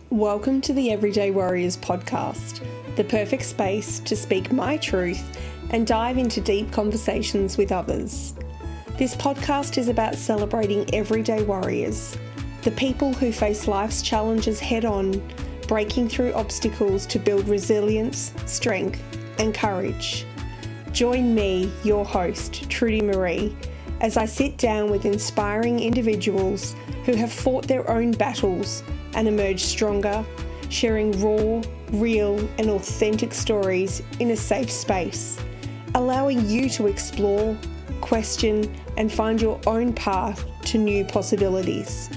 Welcome to the Everyday Warriors podcast, the perfect space to speak my truth and dive into deep conversations with others. This podcast is about celebrating everyday warriors, the people who face life's challenges head on, breaking through obstacles to build resilience, strength, and courage. Join me, your host, Trudy Marie, as I sit down with inspiring individuals who have fought their own battles and emerged stronger, sharing raw, real, and authentic stories in a safe space, allowing you to explore, question, and find your own path to new possibilities.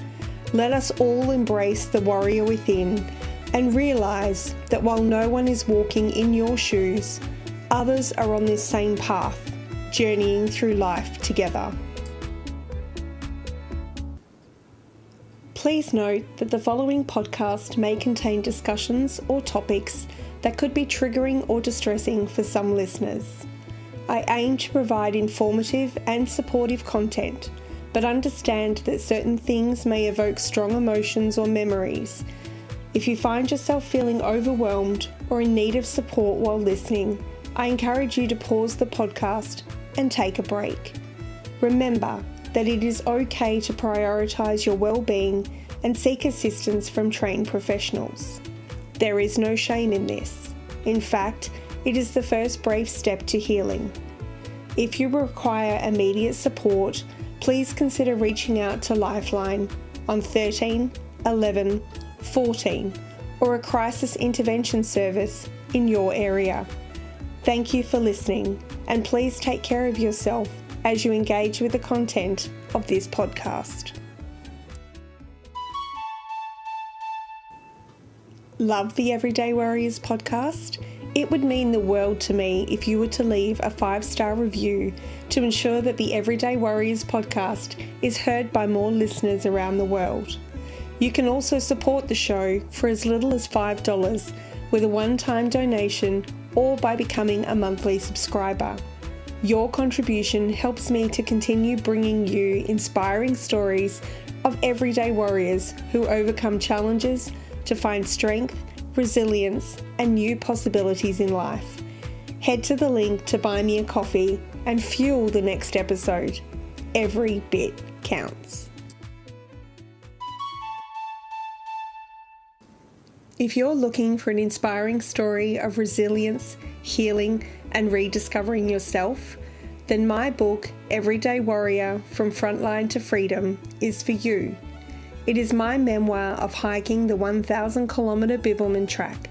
Let us all embrace the warrior within and realize that while no one is walking in your shoes, others are on this same path, journeying through life together. Please note that the following podcast may contain discussions or topics that could be triggering or distressing for some listeners. I aim to provide informative and supportive content, but understand that certain things may evoke strong emotions or memories. If you find yourself feeling overwhelmed or in need of support while listening, I encourage you to pause the podcast and take a break. Remember that it is okay to prioritize your well-being and seek assistance from trained professionals. There is no shame in this. In fact, it is the first brave step to healing. If you require immediate support, please consider reaching out to Lifeline on 13 11 14 or a crisis intervention service in your area. Thank you for listening, and please take care of yourself as you engage with the content of this podcast. Love the Everyday Warriors podcast? It would mean the world to me if you were to leave a 5-star review to ensure that the Everyday Warriors podcast is heard by more listeners around the world. You can also support the show for as little as $5 with a one-time donation or by becoming a monthly subscriber. Your contribution helps me to continue bringing you inspiring stories of everyday warriors who overcome challenges to find strength, resilience, and new possibilities in life. Head to the link to buy me a coffee and fuel the next episode. Every bit counts. If you're looking for an inspiring story of resilience, healing, and rediscovering yourself, then my book, Everyday Warrior From Frontline to Freedom, is for you. It is my memoir of hiking the 1,000-kilometre Bibbulmun Track,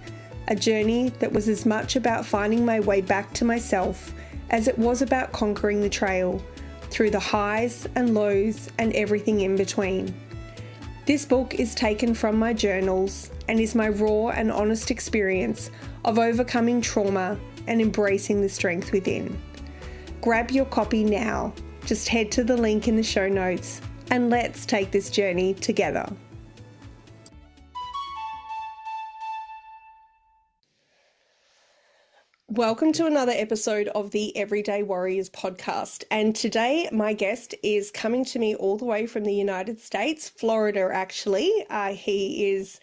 a journey that was as much about finding my way back to myself as it was about conquering the trail, through the highs and lows and everything in between. This book is taken from my journals and is my raw and honest experience of overcoming trauma and embracing the strength within. Grab your copy now. Just head to the link in the show notes and let's take this journey together. Welcome to another episode of the Everyday Warriors podcast. And today my guest is coming to me all the way from the United States, Florida actually. He is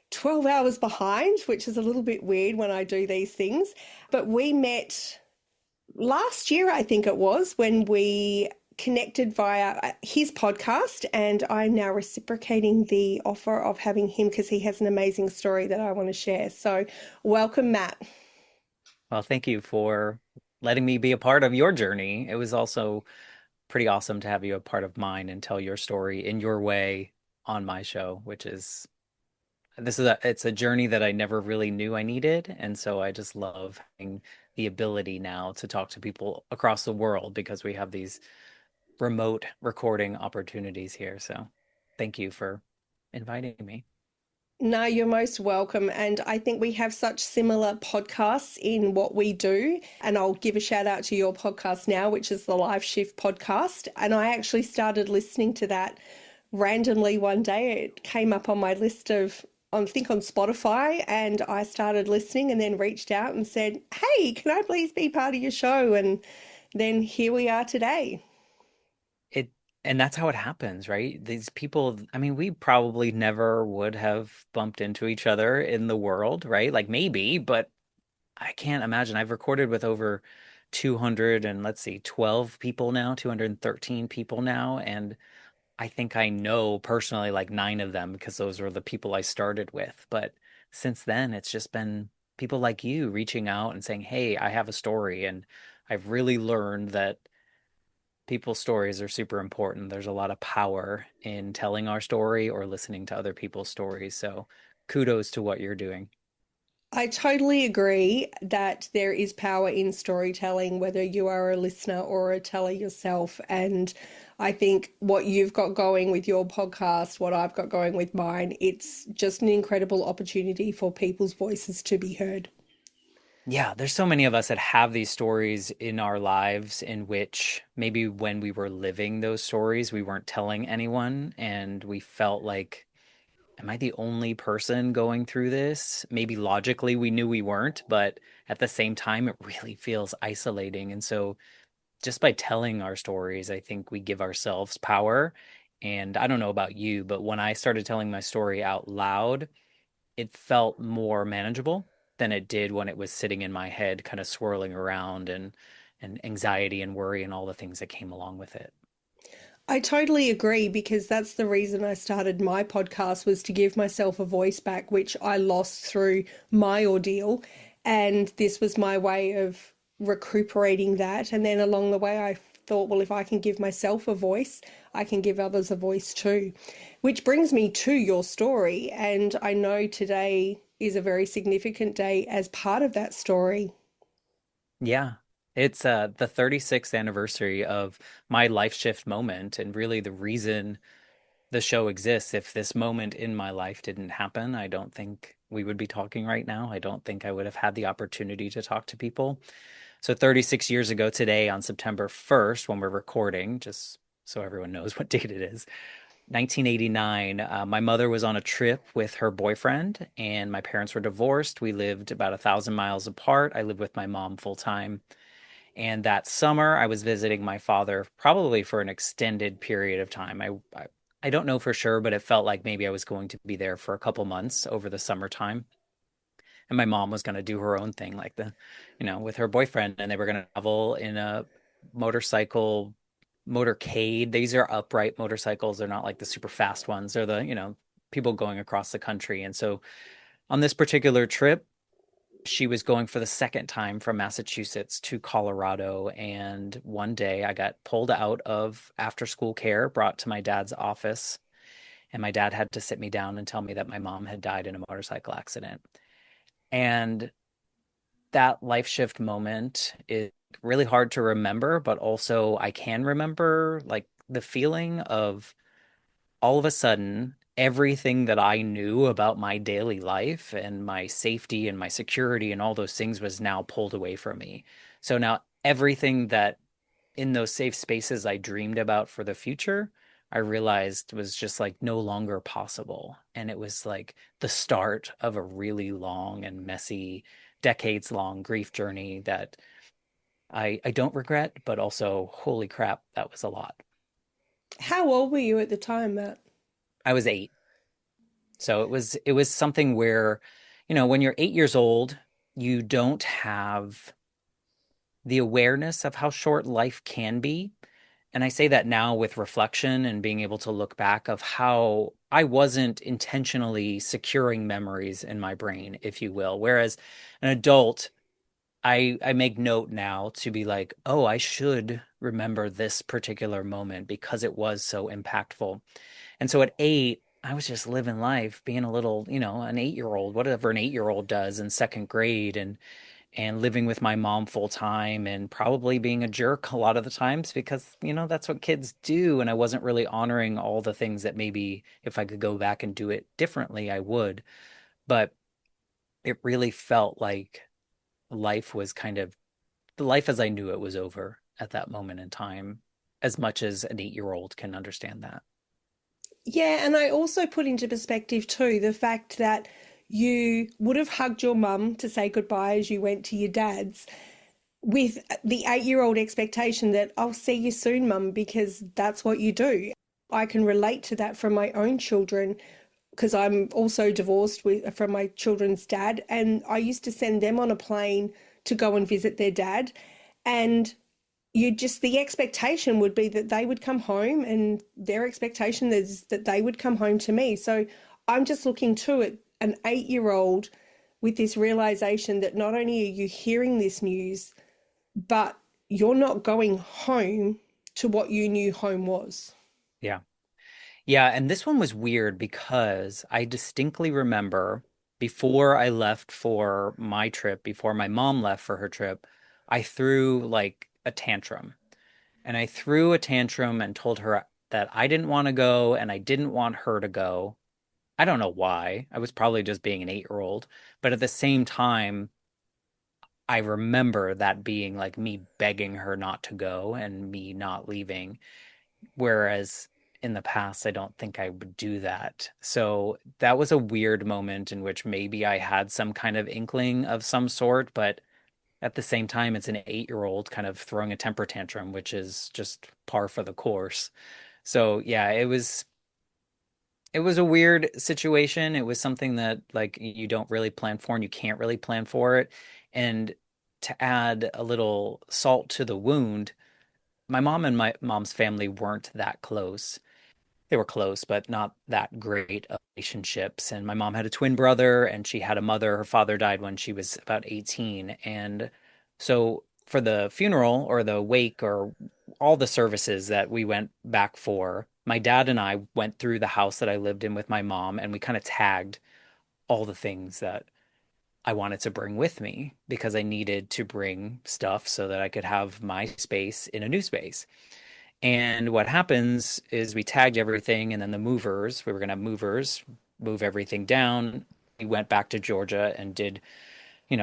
12 hours behind, which is a little bit weird when I do these things. But we met last year, I think it was, when we connected via his podcast, and I'm now reciprocating the offer of having him because he has an amazing story that I want to share. So welcome, Matt. Well, thank you for letting me be a part of your journey. It was also pretty awesome to have you a part of mine and tell your story in your way on my show, which is it's a journey that I never really knew I needed. And so I just love having the ability now to talk to people across the world because we have these remote recording opportunities here. So thank you for inviting me. No, you're most welcome. And I think we have such similar podcasts in what we do. And I'll give a shout out to your podcast now, which is the Life Shift podcast. And I actually started listening to that randomly one day. It came up on my list of, I think on Spotify, and I started listening and then reached out and said, hey, can I please be part of your show? And then here we are today. And that's how it happens, right? These people, I mean, we probably never would have bumped into each other in the world, right? Like maybe, but I can't imagine. I've recorded with over 200 and let's see, 12 people now, 213 people now. And I think I know personally like nine of them because those were the people I started with. But since then, it's just been people like you reaching out and saying, "Hey, I have a story." And I've really learned that people's stories are super important. There's a lot of power in telling our story or listening to other people's stories. So kudos to what you're doing. I totally agree that there is power in storytelling, whether you are a listener or a teller yourself. And I think what you've got going with your podcast, what I've got going with mine, it's just an incredible opportunity for people's voices to be heard. Yeah, there's so many of us that have these stories in our lives in which maybe when we were living those stories, we weren't telling anyone and we felt like, am I the only person going through this? Maybe logically we knew we weren't, but at the same time, it really feels isolating. And so just by telling our stories, I think we give ourselves power. And I don't know about you, but when I started telling my story out loud, it felt more manageable than it did when it was sitting in my head, kind of swirling around and anxiety and worry and all the things that came along with it. I totally agree because that's the reason I started my podcast was to give myself a voice back, which I lost through my ordeal. And this was my way of recuperating that. And then along the way, I thought, well, if I can give myself a voice, I can give others a voice too. Which brings me to your story. And I know today is a very significant day as part of that story. Yeah. It's the 36th anniversary of my life shift moment and really the reason the show exists. If this moment in my life didn't happen, I don't think we would be talking right now. I don't think I would have had the opportunity to talk to people. So 36 years ago today on September 1st, when we're recording, just so everyone knows what date it is, 1989, my mother was on a trip with her boyfriend, and my parents were divorced. We lived about 1,000 miles apart. I lived with my mom full time. And that summer, I was visiting my father probably for an extended period of time. I don't know for sure, but it felt like maybe I was going to be there for a couple months over the summertime. And my mom was going to do her own thing, like with her boyfriend, and they were going to travel in a motorcycle motorcade. These are upright motorcycles. They're not like the super fast ones. They're people going across the country. And so on this particular trip, she was going for the second time from Massachusetts to Colorado. And one day I got pulled out of after school care, brought to my dad's office, and my dad had to sit me down and tell me that my mom had died in a motorcycle accident. And that life shift moment is really hard to remember, but also I can remember like the feeling of all of a sudden everything that I knew about my daily life and my safety and my security and all those things was now pulled away from me. So now everything that in those safe spaces I dreamed about for the future, I realized was just like no longer possible. And it was like the start of a really long and messy, decades long grief journey that I don't regret, but also, holy crap, that was a lot. How old were you at the time, Matt? I was 8. So it was something where, when you're 8 years old, you don't have the awareness of how short life can be. And I say that now with reflection and being able to look back of how I wasn't intentionally securing memories in my brain, if you will. Whereas an adult, I make note now to be like, oh, I should remember this particular moment because it was so impactful. And so at 8, I was just living life, being a little, an 8-year old, whatever an 8-year old does in second grade, and living with my mom full time and probably being a jerk a lot of the times because, that's what kids do. And I wasn't really honoring all the things that maybe if I could go back and do it differently, I would. But it really felt like life was kind of the life as I knew it was over at that moment in time, as much as an 8-year old can understand that. Yeah, and I also put into perspective too the fact that you would have hugged your mum to say goodbye as you went to your dad's. with the 8 year old expectation that I'll see you soon, mum, because that's what you do. I can relate to that from my own children because I'm also divorced from my children's dad, and I used to send them on a plane to go and visit their dad. And the expectation would be that they would come home, and their expectation is that they would come home to me. So I'm just looking to it, an 8 year old with this realization that not only are you hearing this news, but you're not going home to what you knew home was. Yeah. Yeah, and this one was weird because I distinctly remember before I left for my trip, before my mom left for her trip, I threw like a tantrum. And I threw a tantrum and told her that I didn't want to go and I didn't want her to go. I don't know why. I was probably just being an 8-year old. But at the same time, I remember that being like me begging her not to go and me not leaving. Whereas in the past, I don't think I would do that. So that was a weird moment in which maybe I had some kind of inkling of some sort, but at the same time, it's an 8-year-old kind of throwing a temper tantrum, which is just par for the course. So yeah, it was a weird situation. It was something that like you don't really plan for and you can't really plan for it. And to add a little salt to the wound, my mom and my mom's family weren't that close. They were close, but not that great of relationships. And my mom had a twin brother and she had a mother. Her father died when she was about 18. And so for the funeral or the wake or all the services that we went back for, my dad and I went through the house that I lived in with my mom and we kind of tagged all the things that I wanted to bring with me because I needed to bring stuff so that I could have my space in a new space. And what happens is we tagged everything, and then we were going to have movers move everything down. We went back to Georgia and did,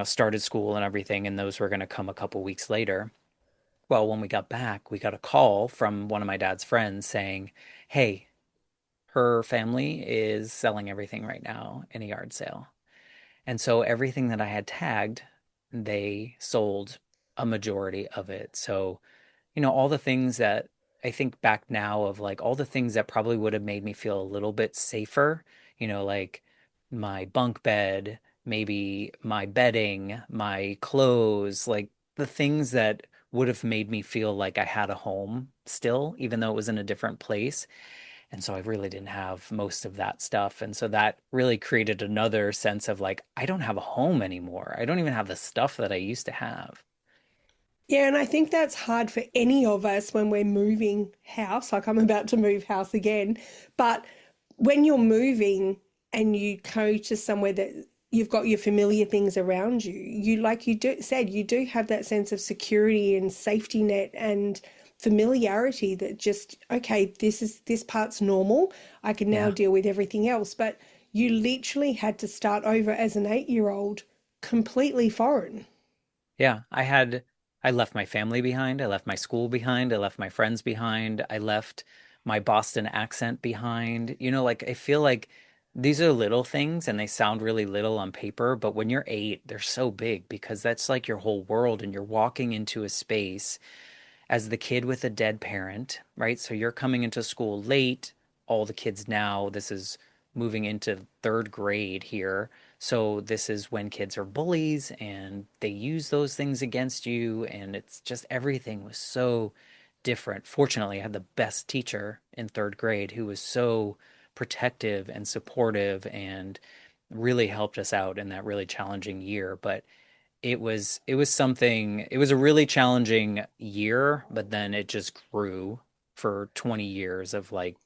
started school and everything, and those were going to come a couple weeks later. Well, when we got back, we got a call from one of my dad's friends saying, "Hey, her family is selling everything right now in a yard sale." And so everything that I had tagged, they sold a majority of it. So all the things that I think back now of like all the things that probably would have made me feel a little bit safer, like my bunk bed, maybe my bedding, my clothes, like the things that would have made me feel like I had a home still, even though it was in a different place. And so I really didn't have most of that stuff. And so that really created another sense of like, I don't have a home anymore. I don't even have the stuff that I used to have. Yeah, and I think that's hard for any of us when we're moving house. Like I'm about to move house again. But when you're moving and you go to somewhere that you've got your familiar things around you, you do have that sense of security and safety net and familiarity that just, okay, this part's normal. I can now Yeah. deal with everything else. But you literally had to start over as an 8 year old completely foreign. Yeah, I left my family behind. I left my school behind. I left my friends behind. I left my Boston accent behind. Like I feel like these are little things and they sound really little on paper, but when you're 8, they're so big because that's like your whole world and you're walking into a space as the kid with a dead parent, right? So you're coming into school late. All the kids now, this is moving into third grade here. So this is when kids are bullies and they use those things against you. And it's just everything was so different. Fortunately, I had the best teacher in third grade who was so protective and supportive and really helped us out in that really challenging year. But it was a really challenging year, but then it just grew for 20 years of like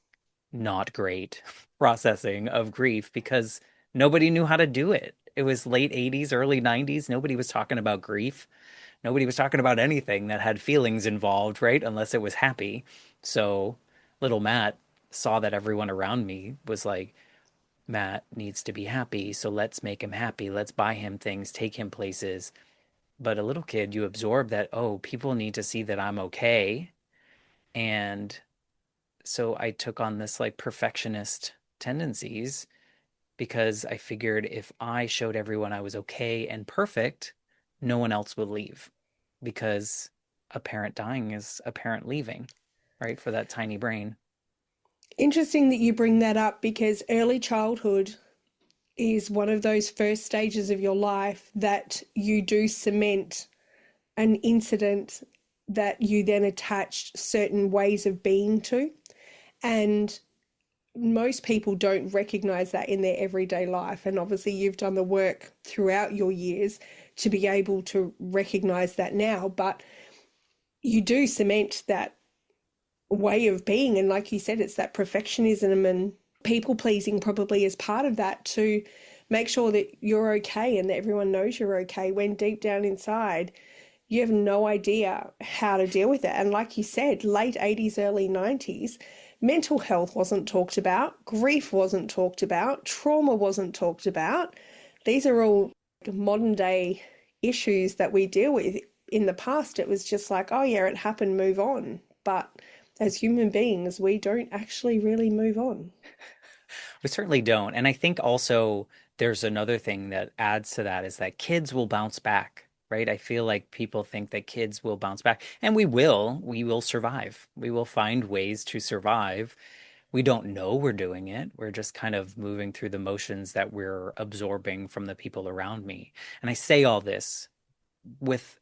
not great processing of grief because nobody knew how to do it. It was late 80s, early 90s. Nobody was talking about grief. Nobody was talking about anything that had feelings involved, right? Unless it was happy. So little Matt saw that everyone around me was like, Matt needs to be happy, so let's make him happy. Let's buy him things, take him places. But a little kid, you absorb that, oh, people need to see that I'm okay. And so I took on this like perfectionist tendencies because I figured if I showed everyone I was okay and perfect, no one else would leave. because a parent dying is a parent leaving, right? For that tiny brain. Interesting that you bring that up because early childhood is one of those first stages of your life that you do cement an incident that you then attached certain ways of being to. And most people don't recognize that in their everyday life. And obviously, you've done the work throughout your years to be able to recognize that now. But you do cement that way of being. And like you said, it's that perfectionism and people pleasing probably is part of that to make sure that you're okay and that everyone knows you're okay when deep down inside you have no idea how to deal with it. And like you said, late 80s, early 90s, mental health wasn't talked about, grief wasn't talked about, trauma wasn't talked about. These are all modern day issues that we deal with. In the past, it was just like, oh, yeah, it happened, move on. But as human beings, we don't actually really move on. We certainly don't. And I think also there's another thing that adds to that is that kids will bounce back, right? I feel like people think that kids will bounce back, and we will. We will survive. We will find ways to survive. We don't know we're doing it. We're just kind of moving through the motions that we're absorbing from the people around me. And I say all this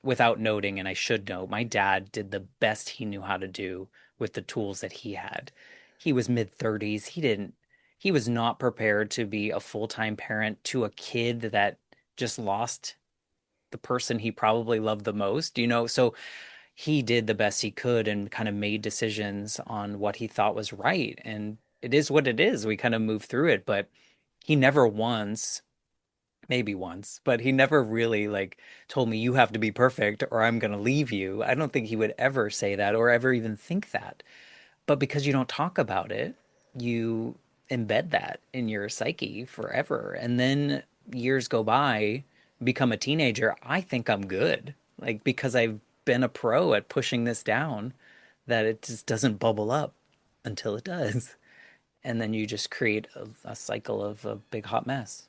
without noting, and I should note, my dad did the best he knew how to do with the tools that he had. He was mid 30s. He was not prepared to be a full-time parent to a kid that just lost the person he probably loved the most, So he did the best he could and kind of made decisions on what he thought was right. And it is what it is. We kind of move through it, but he never once, maybe once, but he never really like told me you have to be perfect or I'm going to leave you. I don't think he would ever say that or ever even think that. But because you don't talk about it, you embed that in your psyche forever. And then years go by, become a teenager. I think I'm good. Like because I've been a pro at pushing this down, that it just doesn't bubble up until it does. And then you just create a cycle of a big hot mess.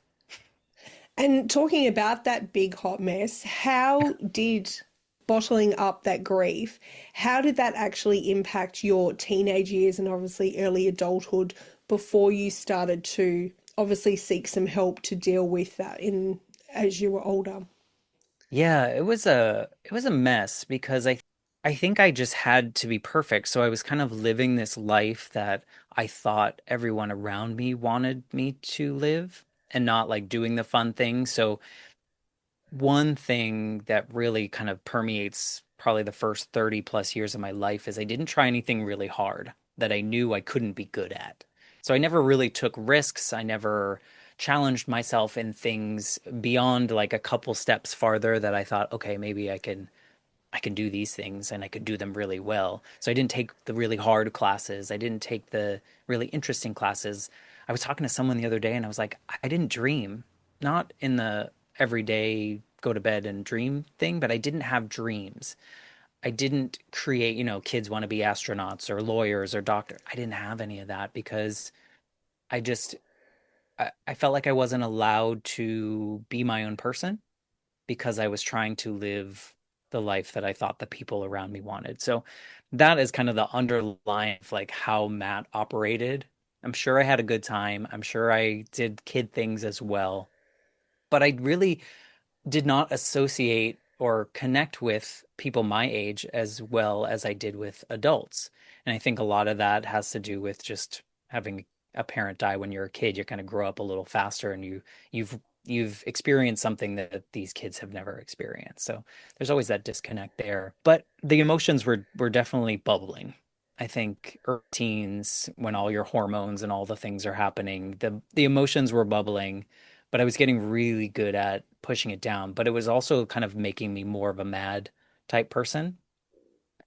And talking about that big hot mess, how did bottling up that grief, how did that actually impact your teenage years and obviously early adulthood before you started to obviously seek some help to deal with that in as you were older? Yeah, it was a mess because I think I just had to be perfect. So I was kind of living this life that I thought everyone around me wanted me to live and not like doing the fun things. So one thing that really kind of permeates probably the first 30 plus years of my life is I didn't try anything really hard that I knew I couldn't be good at. So I never really took risks. I never challenged myself in things beyond like a couple steps farther that I thought, okay, maybe I can do these things and I could do them really well. So I didn't take the really hard classes. I didn't take the really interesting classes. I was talking to someone the other day and I was like, I didn't dream, not in the everyday go to bed and dream thing, but I didn't have dreams. I didn't create, kids want to be astronauts or lawyers or doctors. I didn't have any of that because I just, I felt like I wasn't allowed to be my own person because I was trying to live the life that I thought the people around me wanted. So that is kind of the underlying of like how Matt operated. I'm sure I had a good time. I'm sure I did kid things as well, but I really did not associate or connect with people my age as well as I did with adults. And I think a lot of that has to do with just having a parent die when you're a kid. You kind of grow up a little faster and you've experienced something that these kids have never experienced. So there's always that disconnect there. But the emotions were definitely bubbling. I think early teens, when all your hormones and all the things are happening, the emotions were bubbling, but I was getting really good at pushing it down. But it was also kind of making me more of a mad type person.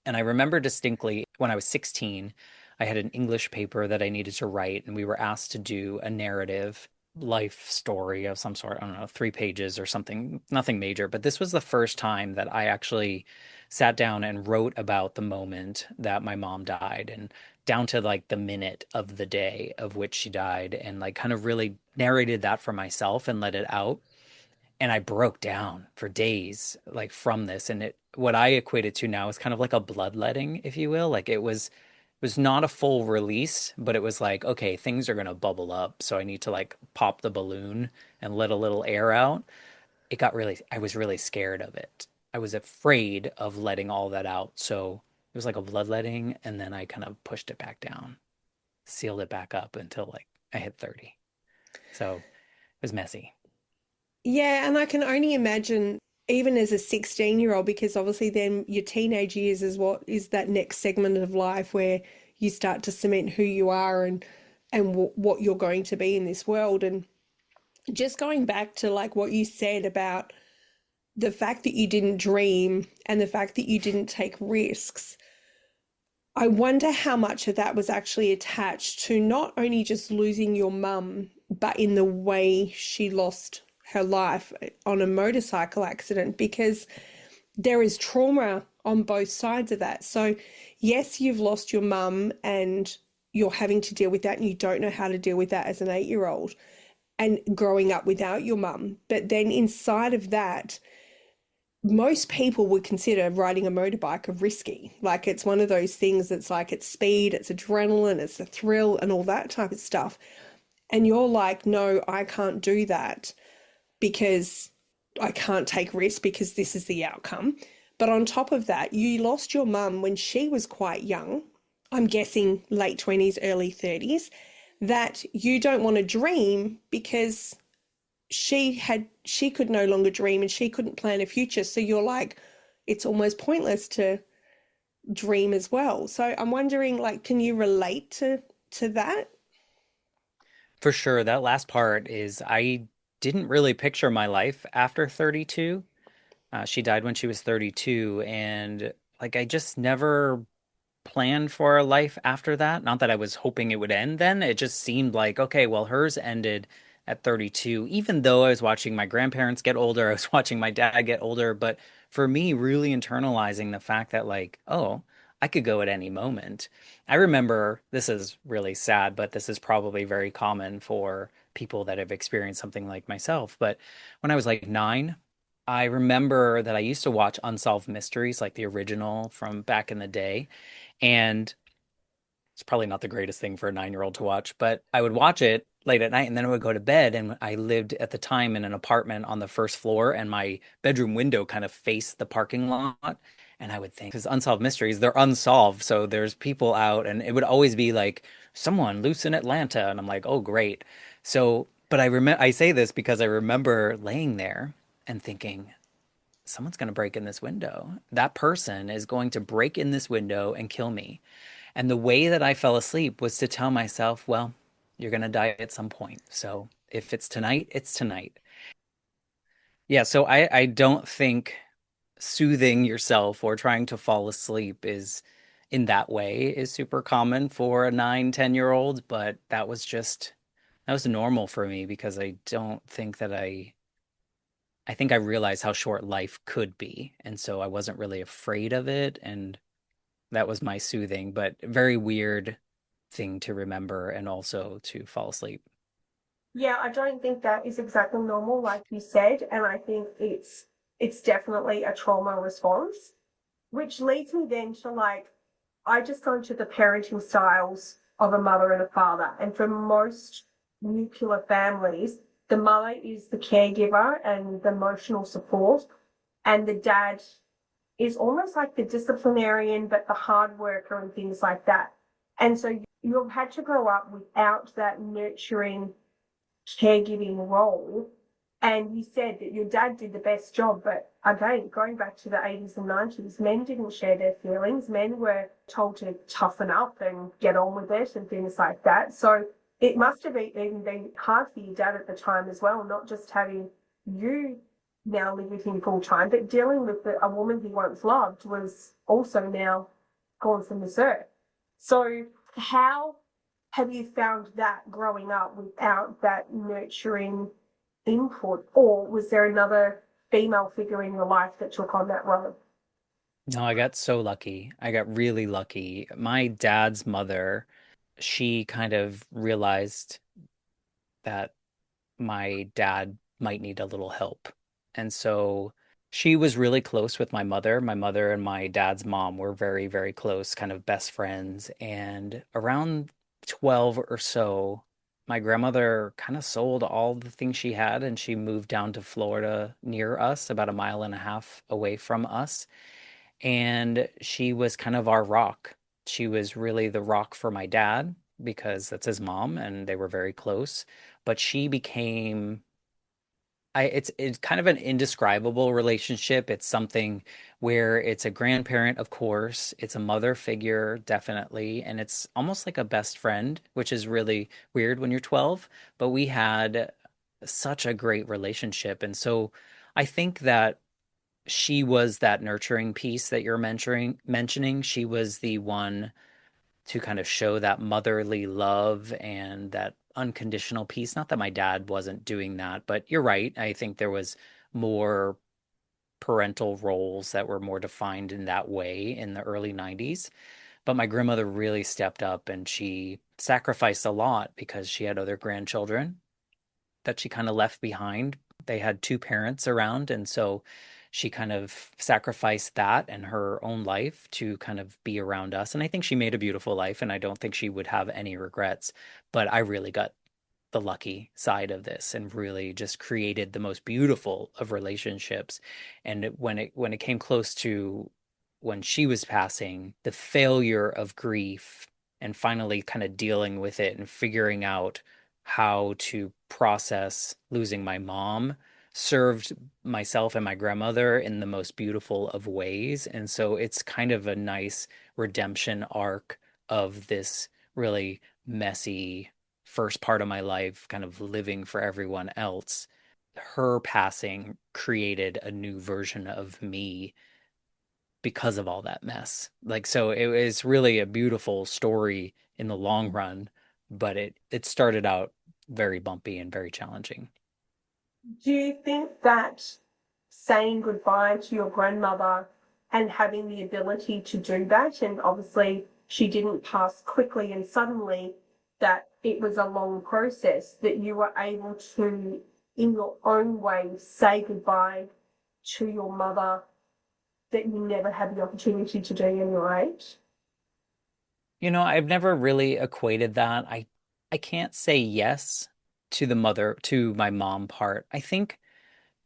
And I remember distinctly when I was 16, I had an English paper that I needed to write, and we were asked to do a narrative life story of some sort. I don't know, 3 pages or something, nothing major. But this was the first time that I actually sat down and wrote about the moment that my mom died and down to like the minute of the day of which she died and like kind of really narrated that for myself and let it out. and I broke down for days like from this. And it what I equate it to now is kind of like a bloodletting, if you will. Like it was not a full release, but it was like, okay, things are gonna bubble up, so I need to like pop the balloon and let a little air out. I was really scared of it. I was afraid of letting all that out. So it was like a bloodletting, and then I kind of pushed it back down, sealed it back up until like I hit 30. So it was messy. Yeah, and I can only imagine even as a 16-year-old, because obviously then your teenage years is what is that next segment of life where you start to cement who you are and what you're going to be in this world. And just going back to like what you said about the fact that you didn't dream and the fact that you didn't take risks, I wonder how much of that was actually attached to not only just losing your mum, but in the way she lost her life on a motorcycle accident, because there is trauma on both sides of that. So, yes, you've lost your mum and you're having to deal with that, and you don't know how to deal with that as an 8 year old and growing up without your mum. But then inside of that, most people would consider riding a motorbike a risky. Like it's one of those things that's like it's speed, it's adrenaline, it's a thrill, and all that type of stuff. And you're like, no, I can't do that because I can't take risks because this is the outcome. But on top of that, you lost your mum when she was quite young. I'm guessing late 20s, early 30s, that you don't want to dream because she could no longer dream and she couldn't plan a future. So you're like, it's almost pointless to dream as well. So I'm wondering, like, can you relate to that? For sure, that last part is I didn't really picture my life after 32. She died when she was 32, and like I just never planned for a life after that. Not that I was hoping it would end then. It just seemed like, okay, well, hers ended at 32, even though I was watching my grandparents get older, I was watching my dad get older. But for me, really internalizing the fact that, like, oh, I could go at any moment. I remember this is really sad, but this is probably very common for people that have experienced something like myself. But when I was like 9, I remember that I used to watch Unsolved Mysteries, like the original from back in the day. And it's probably not the greatest thing for a 9-year-old to watch, but I would watch it late at night and then I would go to bed. And I lived at the time in an apartment on the first floor, and my bedroom window kind of faced the parking lot. And I would think, because Unsolved Mysteries, they're unsolved. So there's people out, and it would always be like, someone loose in Atlanta. And I'm like, oh, great. So, but I say this because I remember laying there and thinking, someone's going to break in this window. That person is going to break in this window and kill me. And the way that I fell asleep was to tell myself, well, you're going to die at some point. So if it's tonight, it's tonight. Yeah, so I don't think soothing yourself or trying to fall asleep is in that way is super common for a 9, 10-year-old, but that was normal for me because I don't think that I think I realized how short life could be. And so I wasn't really afraid of it. And that was my soothing, but very weird thing to remember and also to fall asleep. Yeah, I don't think that is exactly normal, like you said, and I think it's definitely a trauma response, which leads me then to like I just go into the parenting styles of a mother and a father, and for most nuclear families, the mother is the caregiver and the emotional support, and the dad is almost like the disciplinarian, but the hard worker and things like that. And so you've had to grow up without that nurturing caregiving role. And you said that your dad did the best job, but again, going back to the 80s and 90s, men didn't share their feelings. Men were told to toughen up and get on with it and things like that. So it must have even been hard for your dad at the time as well, not just having you now live with him full time, but dealing with a woman he once loved was also now gone from this earth. So how have you found that growing up without that nurturing input, or was there another female figure in your life that took on that role? No, I got so lucky. I got really lucky. My dad's mother, she kind of realized that my dad might need a little help. And so she was really close with my mother. My mother and my dad's mom were very, very close, kind of best friends. And around 12 or so, my grandmother kind of sold all the things she had and she moved down to Florida near us, about a mile and a half away from us. And she was kind of our rock. She was really the rock for my dad because that's his mom and they were very close. But she became it's kind of an indescribable relationship. It's something where it's a grandparent, of course, it's a mother figure, definitely, and it's almost like a best friend, which is really weird when you're 12, but we had such a great relationship. And so I think that she was that nurturing piece that you're mentioning. She was the one to kind of show that motherly love and that unconditional peace. Not that my dad wasn't doing that, but you're right. I think there was more parental roles that were more defined in that way in the early 90s. But my grandmother really stepped up and she sacrificed a lot because she had other grandchildren that she kind of left behind. They had two parents around, and so she kind of sacrificed that and her own life to kind of be around us. And I think she made a beautiful life, and I don't think she would have any regrets. But I really got the lucky side of this and really just created the most beautiful of relationships. And when it came close to when she was passing, the failure of grief and finally kind of dealing with it and figuring out how to process losing my mom served myself and my grandmother in the most beautiful of ways. And so it's kind of a nice redemption arc of this really messy first part of my life, kind of living for everyone else. Her passing created a new version of me because of all that mess. Like, so it was really a beautiful story in the long run, but it started out very bumpy and very challenging. Do you think that saying goodbye to your grandmother and having the ability to do that, and obviously she didn't pass quickly and suddenly, that it was a long process, that you were able to, in your own way, say goodbye to your mother that you never had the opportunity to do in your age? I've never really equated that. I can't say yes to my mom part. I think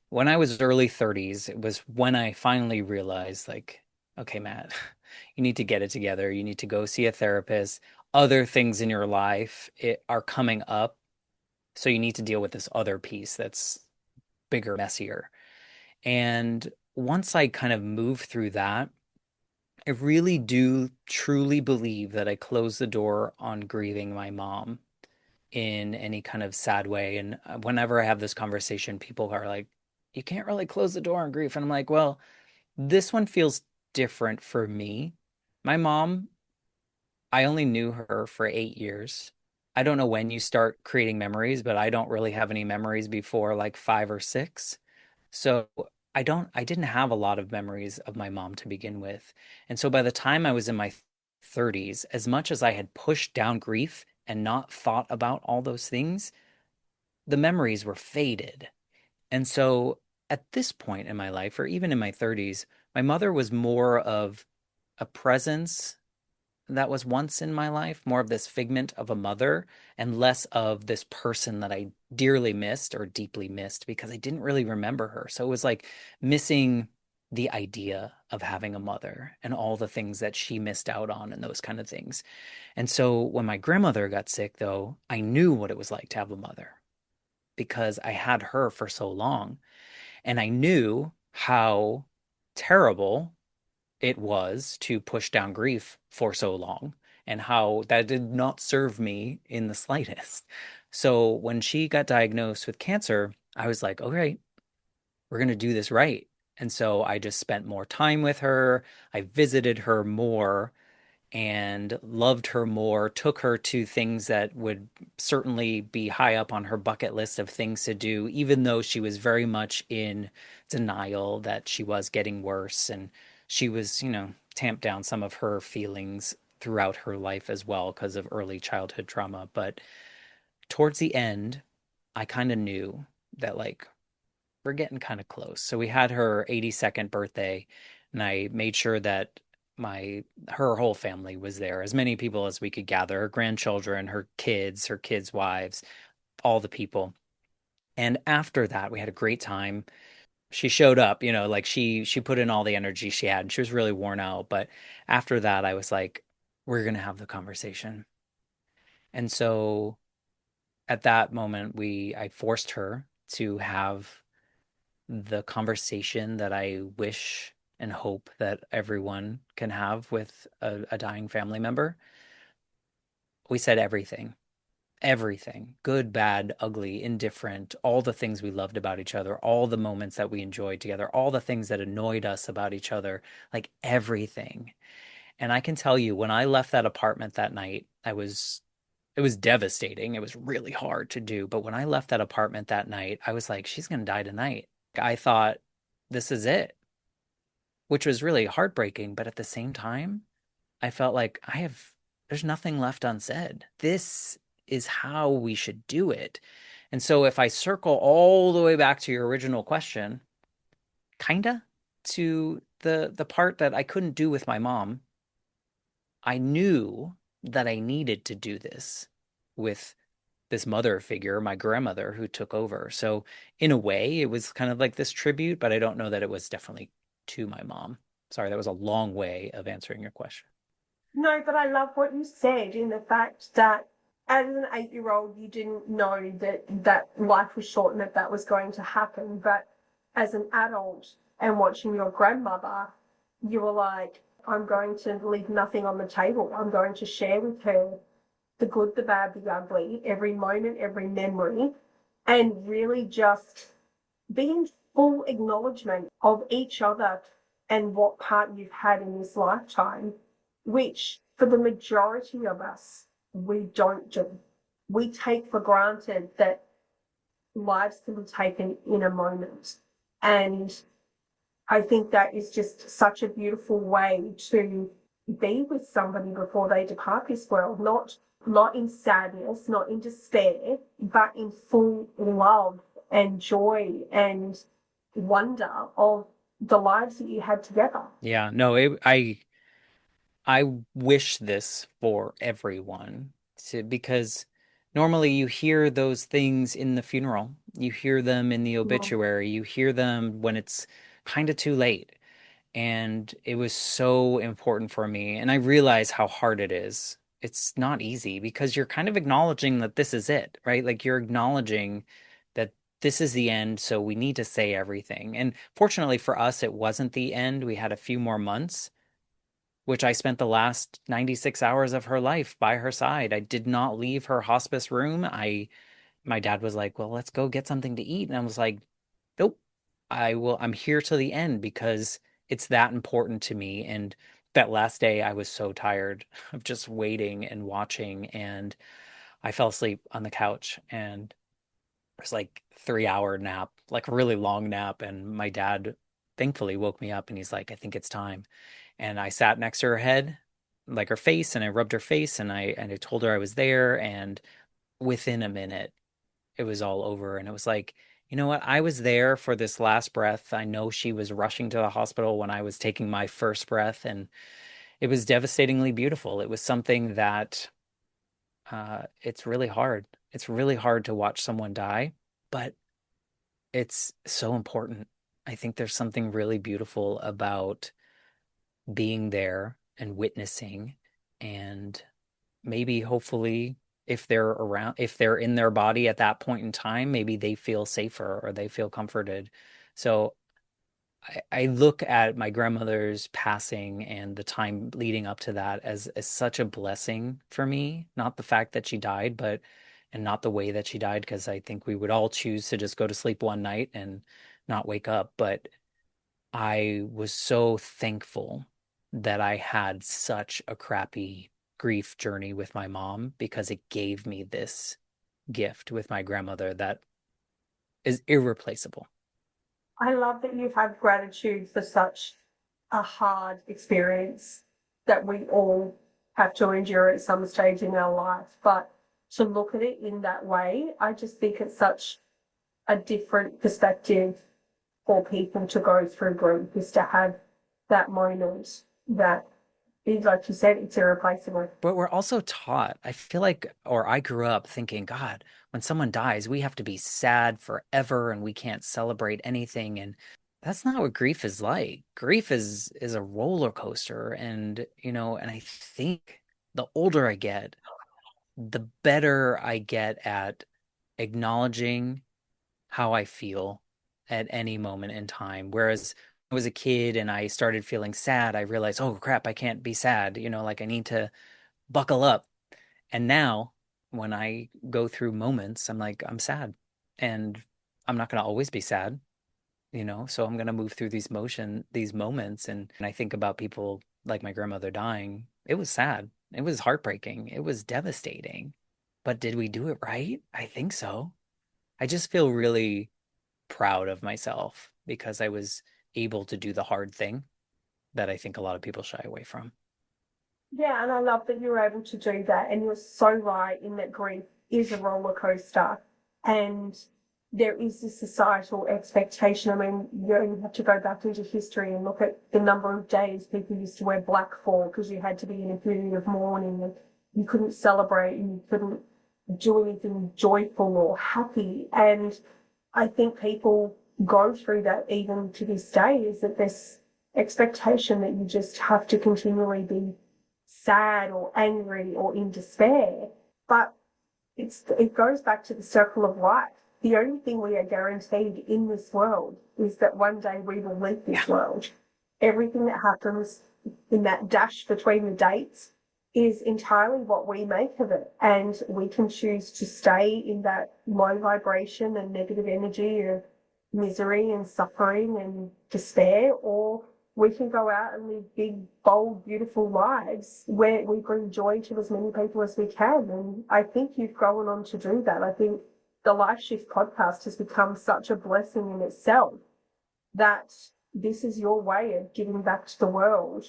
when I was early 30s, it was when I finally realized, like, okay, Matt, you need to get it together. You need to go see a therapist. Other things in your life are coming up. So you need to deal with this other piece that's bigger, messier. And once I kind of move through that, I really do truly believe that I closed the door on grieving my mom in any kind of sad way. And whenever I have this conversation, people are like, you can't really close the door on grief. And I'm like, well, this one feels different for me. My mom, I only knew her for 8 years. I don't know when you start creating memories, but I don't really have any memories before like 5 or 6. So I didn't have a lot of memories of my mom to begin with. And so by the time I was in my 30s, as much as I had pushed down grief and not thought about all those things, the memories were faded. And so at this point in my life, or even in my 30s, my mother was more of a presence that was once in my life, more of this figment of a mother and less of this person that I dearly missed or deeply missed because I didn't really remember her. So it was like missing the idea of having a mother and all the things that she missed out on and those kind of things. And so when my grandmother got sick, though, I knew what it was like to have a mother because I had her for so long. And I knew how terrible it was to push down grief for so long and how that did not serve me in the slightest. So when she got diagnosed with cancer, I was like, okay, we're going to do this right. And so I just spent more time with her. I visited her more and loved her more, took her to things that would certainly be high up on her bucket list of things to do, even though she was very much in denial that she was getting worse. And she was, tamped down some of her feelings throughout her life as well because of early childhood trauma. But towards the end, I kind of knew that, like, we're getting kind of close. So we had her 82nd birthday, and I made sure that her whole family was there, as many people as we could gather, her grandchildren, her kids' wives, all the people. And after that, we had a great time. She showed up, like she put in all the energy she had, and she was really worn out. But after that, I was like, we're gonna have the conversation. And so at that moment, I forced her to have the conversation that I wish and hope that everyone can have with a dying family member. We said everything, good, bad, ugly, indifferent, all the things we loved about each other, all the moments that we enjoyed together, all the things that annoyed us about each other, like everything. And I can tell you, when I left that apartment that night, it was devastating. It was really hard to do. But when I left that apartment that night, I was like, she's going to die tonight. I thought, this is it, which was really heartbreaking. But at the same time, I felt like there's nothing left unsaid. This is how we should do it. And so if I circle all the way back to your original question, kinda to the part that I couldn't do with my mom, I knew that I needed to do this with this mother figure, my grandmother, who took over. So in a way, it was kind of like this tribute, but I don't know that it was definitely to my mom. Sorry, that was a long way of answering your question. No, but I love what you said in the fact that as an 8-year old, you didn't know that life was short and that was going to happen. But as an adult and watching your grandmother, you were like, I'm going to leave nothing on the table. I'm going to share with her the good, the bad, the ugly, every moment, every memory, and really just be in full acknowledgement of each other and what part you've had in this lifetime, which for the majority of us, we don't do. We take for granted that lives can be taken in a moment. And I think that is just such a beautiful way to be with somebody before they depart this world, not in sadness, not in despair, but in full love and joy and wonder of the lives that you had together. Yeah, no, I wish this for everyone because normally you hear those things in the funeral. You hear them in the Yeah. obituary. You hear them when it's kind of too late. And it was so important for me. And I realize how hard it is. It's not easy because you're kind of acknowledging that this is it, right? Like you're acknowledging that this is the end, so we need to say everything. And fortunately for us, it wasn't the end. We had a few more months, which I spent the last 96 hours of her life by her side. I did not leave her hospice room. My dad was like, "Well, let's go get something to eat." And I was like, "Nope. I'm here till the end because it's that important to me." And that last day I was so tired of just waiting and watching, and I fell asleep on the couch, and it was like 3 hour nap, like a really long nap. And my dad thankfully woke me up and he's like, "I think it's time." And I sat next to her head, like her face, and I rubbed her face, and I told her I was there. And within a minute, it was all over. And it was like, you know what? I was there for this last breath. I know she was rushing to the hospital when I was taking my first breath, and it was devastatingly beautiful. It was something that it's really hard. It's really hard to watch someone die, but it's so important. I think there's something really beautiful about being there and witnessing, and maybe hopefully if they're in their body at that point in time, maybe they feel safer or they feel comforted. So I look at my grandmother's passing and the time leading up to that as such a blessing for me. Not the fact that she died, but and not the way that she died, because I think we would all choose to just go to sleep one night and not wake up. But I was so thankful that I had such a crappy grief journey with my mom, because it gave me this gift with my grandmother that is irreplaceable. I love that you have gratitude for such a hard experience that we all have to endure at some stage in our life. But to look at it in that way, I just think it's such a different perspective for people to go through grief is to have that moment that is, like you said, it's irreplaceable. But we're also taught, I feel like, or I grew up thinking, God, when someone dies, we have to be sad forever and we can't celebrate anything. And that's not what grief is like. Grief is a roller coaster. And, and I think the older I get, the better I get at acknowledging how I feel at any moment in time. Whereas I was a kid and I started feeling sad, I realized, oh crap, I can't be sad. Like I need to buckle up. And now when I go through moments, I'm like, I'm sad. And I'm not going to always be sad, so I'm going to move through these moments. And I think about people like my grandmother dying. It was sad. It was heartbreaking. It was devastating. But did we do it right? I think so. I just feel really proud of myself because I was able to do the hard thing that I think a lot of people shy away from. Yeah, and I love that you were able to do that. And you're so right in that grief is a roller coaster. And there is this societal expectation. I mean, you have to go back into history and look at the number of days people used to wear black for because you had to be in a period of mourning and you couldn't celebrate and you couldn't do anything joyful or happy. And I think people go through that even to this day, is that this expectation that you just have to continually be sad or angry or in despair. But it goes back to the circle of life. The only thing we are guaranteed in this world is that one day we will leave this world. Everything that happens in that dash between the dates is entirely what we make of it. And we can choose to stay in that low vibration and negative energy of misery and suffering and despair, or we can go out and live big, bold, beautiful lives where we bring joy to as many people as we can. And I think you've gone on to do that. I think the Life Shift podcast has become such a blessing in itself that this is your way of giving back to the world,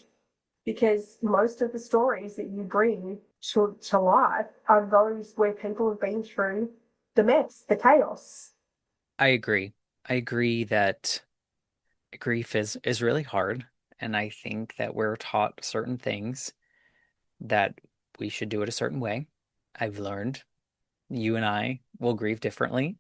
because most of the stories that you bring to life are those where people have been through the mess, the chaos. I agree. I agree that grief is really hard, and I think that we're taught certain things that we should do it a certain way. I've learned you and I will grieve differently,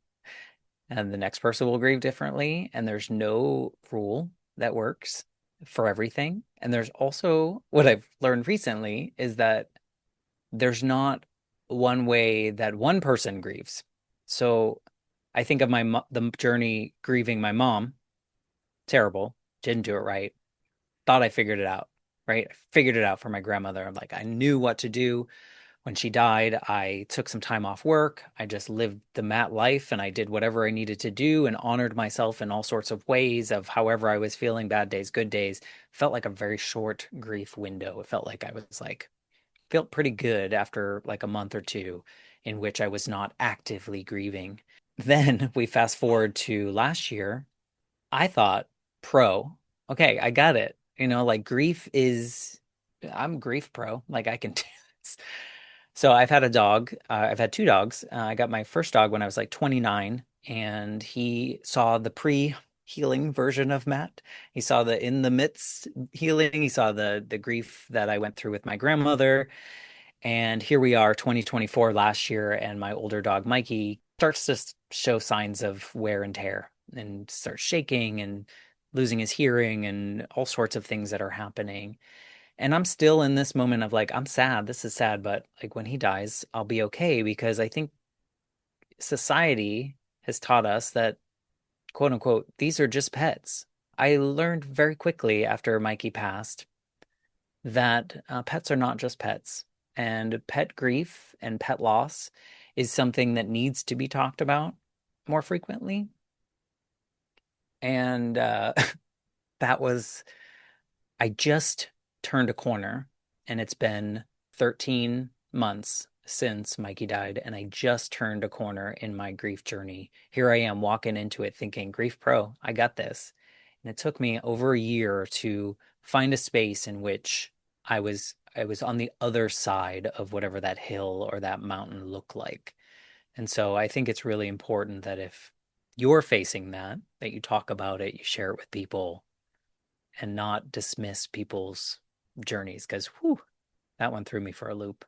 and the next person will grieve differently, and there's no rule that works for everything. And there's also what I've learned recently is that there's not one way that one person grieves. So I think of the journey grieving my mom, terrible, didn't do it right, thought I figured it out, right? I figured it out for my grandmother. Like I knew what to do. When she died, I took some time off work. I just lived the mat life and I did whatever I needed to do and honored myself in all sorts of ways of however I was feeling, bad days, good days. Felt like a very short grief window. It felt like I was like, felt pretty good after like a month or two in which I was not actively grieving. Then we fast forward to last year. I thought, pro, okay, I got it. Like I'm grief pro. Like I can do this. So I've had a dog. I've had two dogs. I got my first dog when I was like 29, and he saw the pre-healing version of Matt. He saw the in the midst healing. He saw the grief that I went through with my grandmother. And here we are, 2024 last year, and my older dog Mikey starts to show signs of wear and tear and starts shaking and losing his hearing and all sorts of things that are happening. And I'm still in this moment of like, I'm sad. This is sad, but like when he dies, I'll be okay because I think society has taught us that, quote unquote, these are just pets. I learned very quickly after Mikey passed that pets are not just pets. And pet grief and pet loss is something that needs to be talked about more frequently. And that was I just turned a corner and it's been 13 months since Mikey died, and I just turned a corner in my grief journey. Here I am walking into it thinking, Grief Pro, I got this. And it took me over a year to find a space in which I was on the other side of whatever that hill or that mountain looked like. And so I think it's really important that if you're facing that you talk about it, you share it with people, and not dismiss people's journeys. Because, whew, that one threw me for a loop.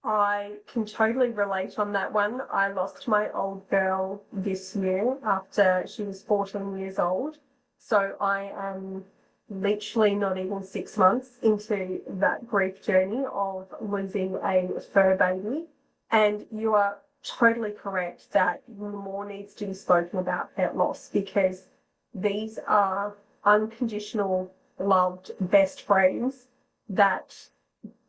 I can totally relate on that one. I lost my old girl this year after she was 14 years old. So I am literally not even 6 months into that grief journey of losing a fur baby. And you are totally correct that more needs to be spoken about pet loss, because these are unconditional, loved best friends that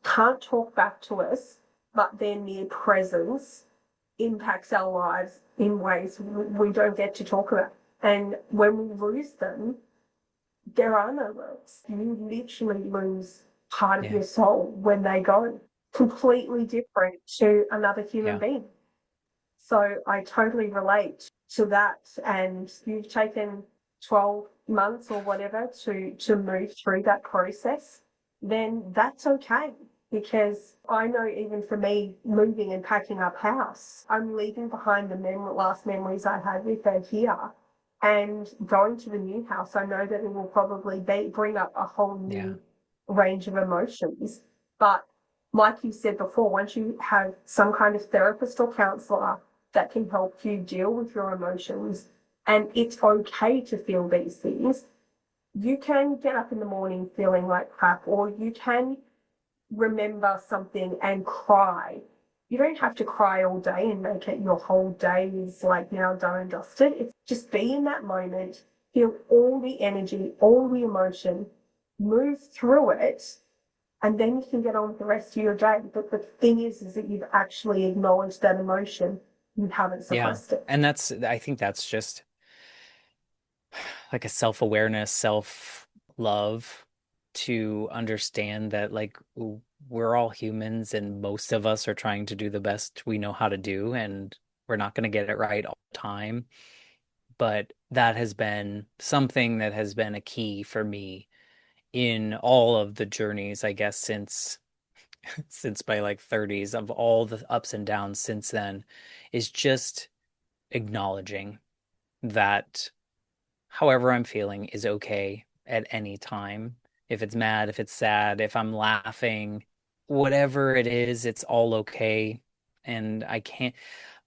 can't talk back to us, but their mere presence impacts our lives in ways we don't get to talk about. And when we lose them, there are no words. You literally lose part of Yeah. your soul when they go, completely different to another human Yeah. being. So I totally relate to that. And you've taken 12 months or whatever to move through that process, then that's okay. Because I know even for me, moving and packing up house, I'm leaving behind the last memories I had with her here. And going to the new house, I know that it will probably bring up a whole Yeah. new range of emotions. But like you said before, once you have some kind of therapist or counselor that can help you deal with your emotions, and it's okay to feel these things, you can get up in the morning feeling like crap, or you can remember something and cry. You don't have to cry all day and make it your whole day is like now done and dusted. It's just be in that moment, feel all the energy, all the emotion, move through it, and then you can get on with the rest of your day. But the thing is that you've actually acknowledged that emotion. You haven't Yeah. suppressed it. And I think that's just like a self-awareness, self-love to understand that like we're all humans and most of us are trying to do the best we know how to do, and we're not going to get it right all the time. But that has been something that has been a key for me in all of the journeys, I guess, since my like 30s, of all the ups and downs since then, is just acknowledging that however I'm feeling is okay at any time. If it's mad, if it's sad, if I'm laughing, whatever it is, it's all okay. And I can't,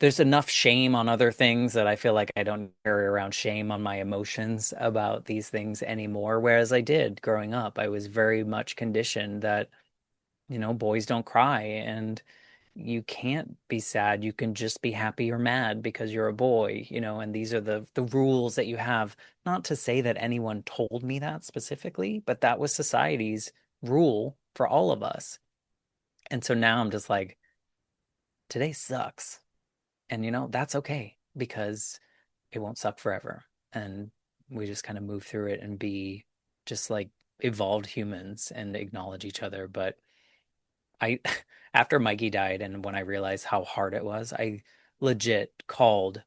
there's enough shame on other things that I feel like I don't carry around shame on my emotions about these things anymore. Whereas I did growing up, I was very much conditioned that, boys don't cry and you can't be sad. You can just be happy or mad because you're a boy, and these are the rules that you have. Not to say that anyone told me that specifically, but that was society's rule for all of us. And so now I'm just like, today sucks. And that's okay because it won't suck forever. And we just kind of move through it and be just like evolved humans and acknowledge each other. But I after Mikey died and when I realized how hard it was, I legit called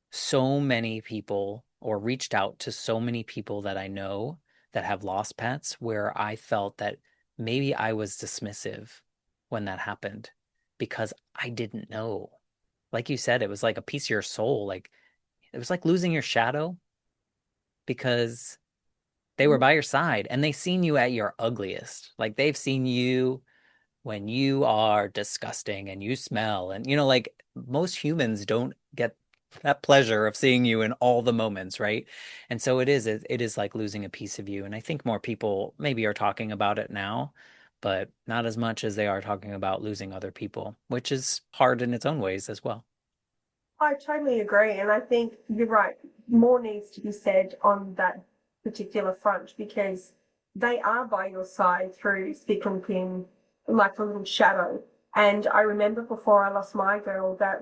so many people or reached out to so many people that I know that have lost pets where I felt that maybe I was dismissive when that happened because I didn't know. Like you said, it was like a piece of your soul. Like it was like losing your shadow because they were by your side and they seen you at your ugliest. Like they've seen you when you are disgusting and you smell and like most humans don't get that pleasure of seeing you in all the moments, right? And so it is like losing a piece of you, and I think more people maybe are talking about it now, but not as much as they are talking about losing other people, which is hard in its own ways as well. I totally agree. And I think you're right. More needs to be said on that particular front, because they are by your side through thick and thin, like a little shadow. And I remember before I lost my girl that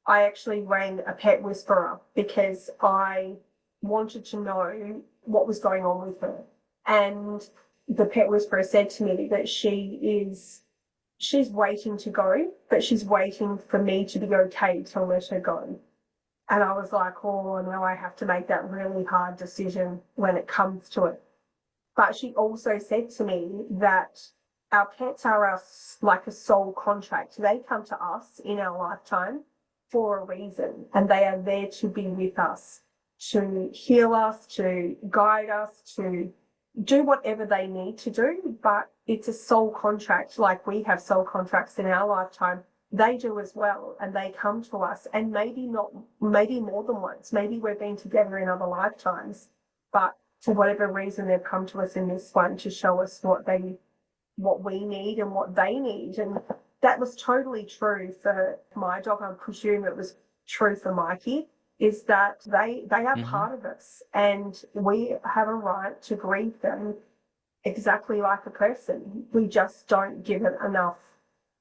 I actually rang a pet whisperer because I wanted to know what was going on with her. And the pet whisperer said to me that she's waiting to go, but she's waiting for me to be okay to let her go. And I was like, oh, no, I have to make that really hard decision when it comes to it. But she also said to me that our pets are like a soul contract. They come to us in our lifetime for a reason, and they are there to be with us, to heal us, to guide us, to do whatever they need to do. But it's a soul contract, like we have soul contracts in our lifetime. They do as well, and they come to us, and maybe not, maybe more than once. Maybe we've been together in other lifetimes, but for whatever reason, they've come to us in this one to show us what we need and what they need. And that was totally true for my dog. I presume it was true for Mikey, is that they are Hmm. part of us, and we have a right to grieve them exactly like a person. We just don't give it enough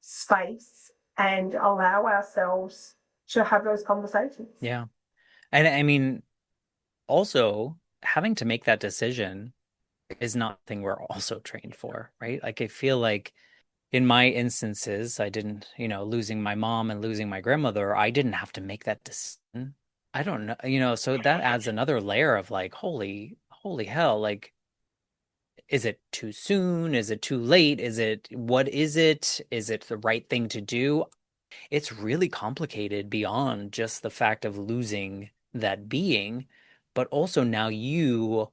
space and allow ourselves to have those conversations. Yeah. And I mean, also having to make that decision is not something we're also trained for, right? Like I feel like in my instances, I didn't, losing my mom and losing my grandmother, I didn't have to make that decision. I don't know, so that adds another layer of like, holy hell, like, is it too soon? Is it too late? What is it? Is it the right thing to do? It's really complicated beyond just the fact of losing that being, but also now you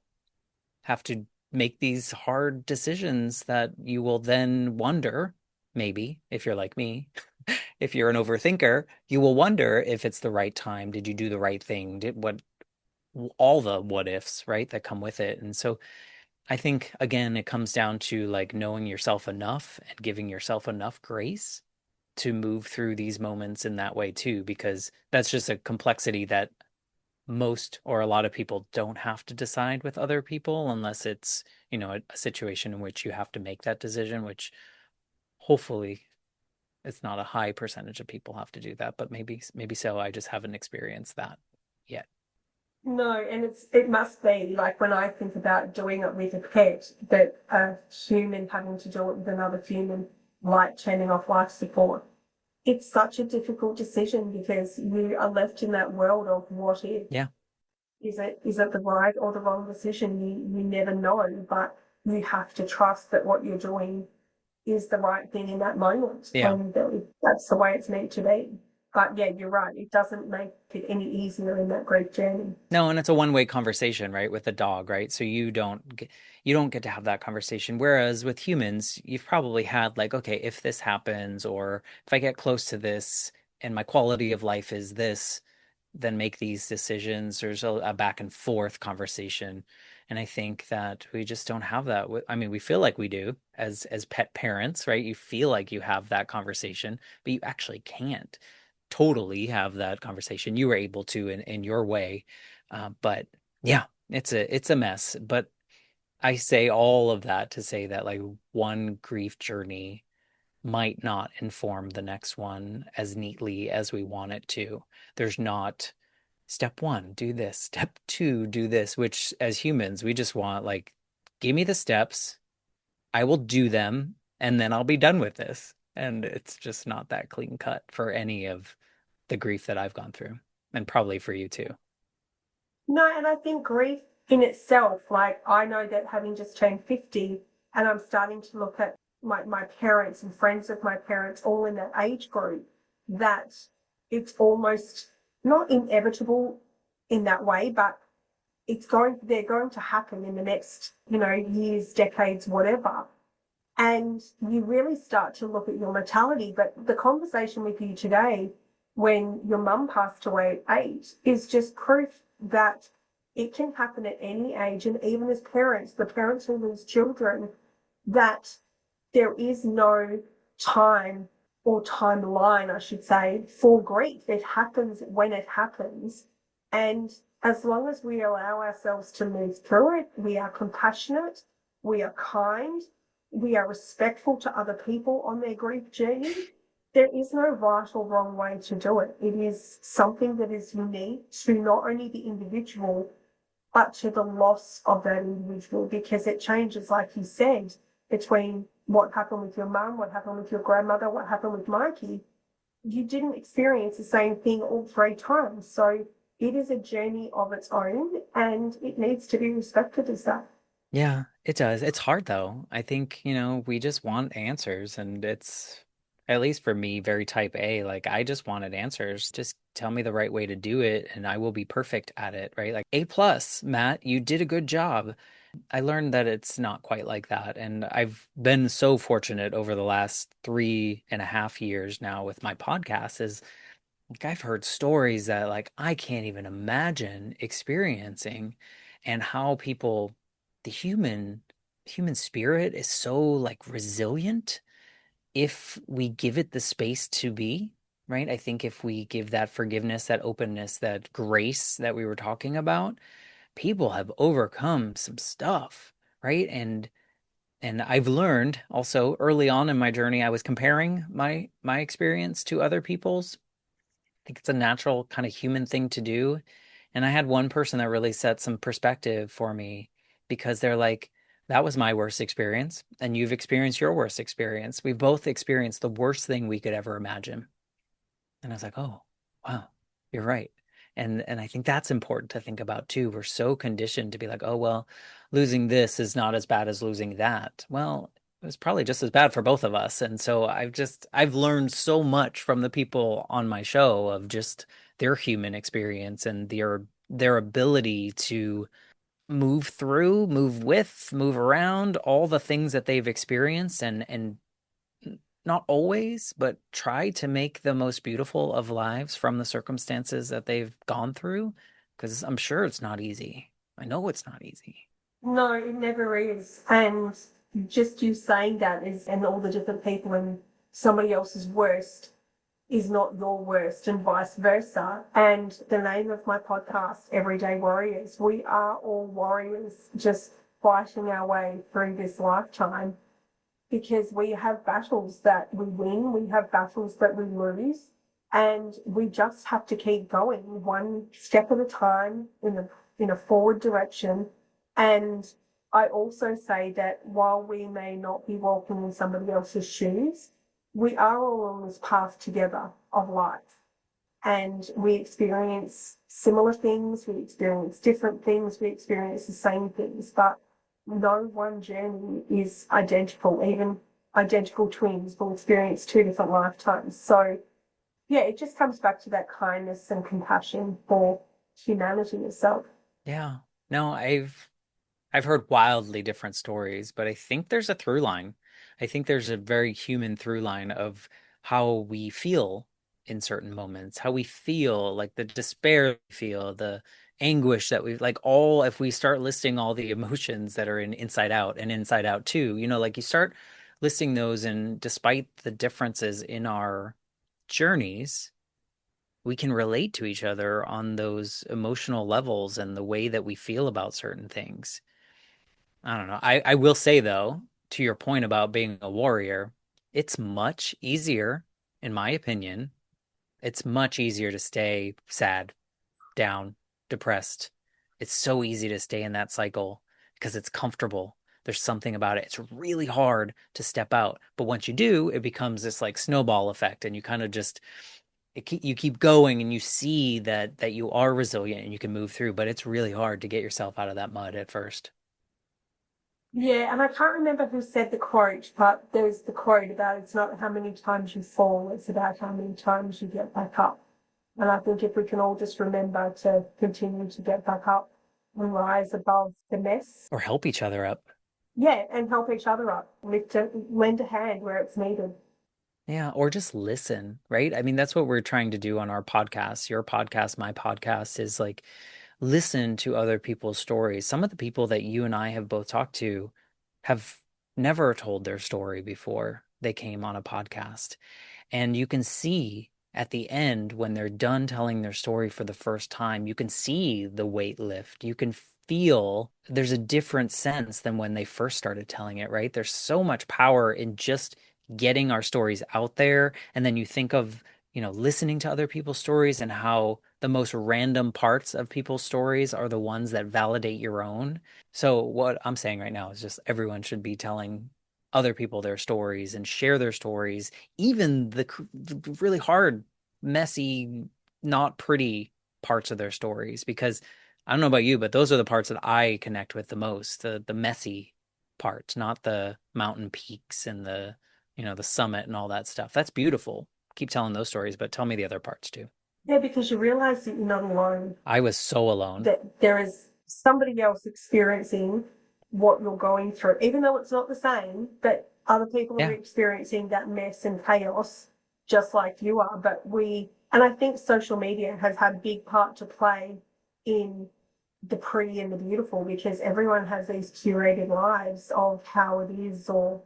have to make these hard decisions that you will then wonder, maybe, if you're like me, if you're an overthinker, you will wonder if it's the right time. Did you do the right thing? Did what all the what ifs, right, that come with it. And so I think again, it comes down to like knowing yourself enough and giving yourself enough grace to move through these moments in that way too, because that's just a complexity that most or a lot of people don't have to decide with other people unless it's, a situation in which you have to make that decision, which hopefully it's not a high percentage of people have to do that, but maybe so. I just haven't experienced that yet. No, and it must be like when I think about doing it with a pet, that a human having to do it with another human, like turning off life support. It's such a difficult decision because you are left in that world of what if. Yeah. Is it the right or the wrong decision? You never know, but you have to trust that what you're doing is the right thing in that moment, Yeah. and that's the way it's meant to be. But yeah, you're right. It doesn't make it any easier in that grief journey. No, and it's a one-way conversation, right, with the dog, right? So you don't get to have that conversation. Whereas with humans, you've probably had like, okay, if this happens, or if I get close to this and my quality of life is this, then make these decisions. There's a back and forth conversation. And I think that we just don't have that. I mean, we feel like we do as pet parents, right? You feel like you have that conversation, but you actually can't totally have that conversation. You were able to in your way. But yeah, it's a mess. But I say all of that to say that like one grief journey might not inform the next one as neatly as we want it to. There's not step one, do this, step two, do this, which as humans, we just want like, give me the steps, I will do them, and then I'll be done with this. And it's just not that clean cut for any of the grief that I've gone through, and probably for you too. No, and I think grief in itself, like I know that having just turned 50, and I'm starting to look at my parents and friends of my parents all in that age group, that it's almost not inevitable in that way, but they're going to happen in the next, years, decades, whatever. And you really start to look at your mortality. But the conversation with you today, when your mum passed away at 8, is just proof that it can happen at any age. And even as parents, the parents who lose children, that there is no time or timeline, I should say, for grief. It happens when it happens. And as long as we allow ourselves to move through it, we are compassionate, we are kind, we are respectful to other people on their grief journey. There is no right or wrong way to do it. It is something that is unique to not only the individual, but to the loss of that individual, because it changes, like you said, between what happened with your mum, what happened with your grandmother, what happened with Mikey. You didn't experience the same thing all 3 times. So it is a journey of its own, and it needs to be respected as that. Yeah, it does. It's hard though. I think, we just want answers, and it's at least for me, very type A. Like I just wanted answers. Just tell me the right way to do it and I will be perfect at it, right? Like A plus, Matt, you did a good job. I learned that it's not quite like that. And I've been so fortunate over the last 3.5 years now with my podcast is like I've heard stories that like I can't even imagine experiencing and how people, the human spirit is so like resilient if we give it the space to be, right? I think if we give that forgiveness, that openness, that grace that we were talking about, people have overcome some stuff, right? And I've learned also early on in my journey, I was comparing my experience to other people's. I think it's a natural kind of human thing to do. And I had one person that really set some perspective for me because they're like, that was my worst experience, and you've experienced your worst experience. We've both experienced the worst thing we could ever imagine. And I was like, oh, wow, you're right. And I think that's important to think about too. We're so conditioned to be like, oh, well, losing this is not as bad as losing that. Well, it was probably just as bad for both of us. And so I've learned so much from the people on my show of just their human experience and their ability to move through, move with, move around all the things that they've experienced and not always, but try to make the most beautiful of lives from the circumstances that they've gone through. Because I'm sure it's not easy. I know it's not easy. No, it never is. And just you saying that is, and all the different people and somebody else's worst is not your worst and vice versa. And the name of my podcast, Everyday Warriors, we are all warriors just fighting our way through this lifetime because we have battles that we win, we have battles that we lose, and we just have to keep going one step at a time in a forward direction. And I also say that while we may not be walking in somebody else's shoes, we are all on this path together of life. And we experience similar things, we experience different things, we experience the same things, but no one journey is identical. Even identical twins will experience two different lifetimes. So, yeah, it just comes back to that kindness and compassion for humanity itself. Yeah. No, I've heard wildly different stories, but I think there's a through line. I think there's a very human through line of how we feel in certain moments, how we feel, like the despair we feel, the anguish that we like all, if we start listing all the emotions that are in Inside Out and Inside Out too, like you start listing those, and despite the differences in our journeys, we can relate to each other on those emotional levels and the way that we feel about certain things. I don't know. I will say though, to your point about being a warrior, it's much easier, in my opinion, it's much easier to stay sad, down, depressed. It's so easy to stay in that cycle because it's comfortable. There's something about it. It's really hard to step out. But once you do, it becomes this like snowball effect and you kind of just you keep going and you see that you are resilient and you can move through, but it's really hard to get yourself out of that mud at first. Yeah, and I can't remember who said the quote, but there's the quote about it's not how many times you fall, it's about how many times you get back up. And I think if we can all just remember to continue to get back up and rise above the mess, Or help each other up. yeah, and help each other up, lend a hand where it's needed. Yeah, or just listen, right? I mean, that's what we're trying to do on our podcast. Your podcast, my podcast is like listen to other people's stories. Some of the people that you and I have both talked to have never told their story before they came on a podcast. And you can see at the end when they're done telling their story for the first time, you can see the weight lift. You can feel there's a different sense than when they first started telling it, right? There's so much power in just getting our stories out there. And then you think of, listening to other people's stories and how the most random parts of people's stories are the ones that validate your own. So what I'm saying right now is just everyone should be telling other people their stories and share their stories, even the really hard, messy, not pretty parts of their stories. Because I don't know about you, but those are the parts that I connect with the most, the messy parts, not the mountain peaks and the the summit and all that stuff. That's beautiful. Keep telling those stories, but tell me the other parts too. Yeah, because you realize that you're not alone, I was so alone. that there is somebody else experiencing what you're going through, even though it's not the same, but other people are Yeah. experiencing that mess and chaos just like you are. And I think social media has had a big part to play in the pretty and the beautiful, because everyone has these curated lives of how it is or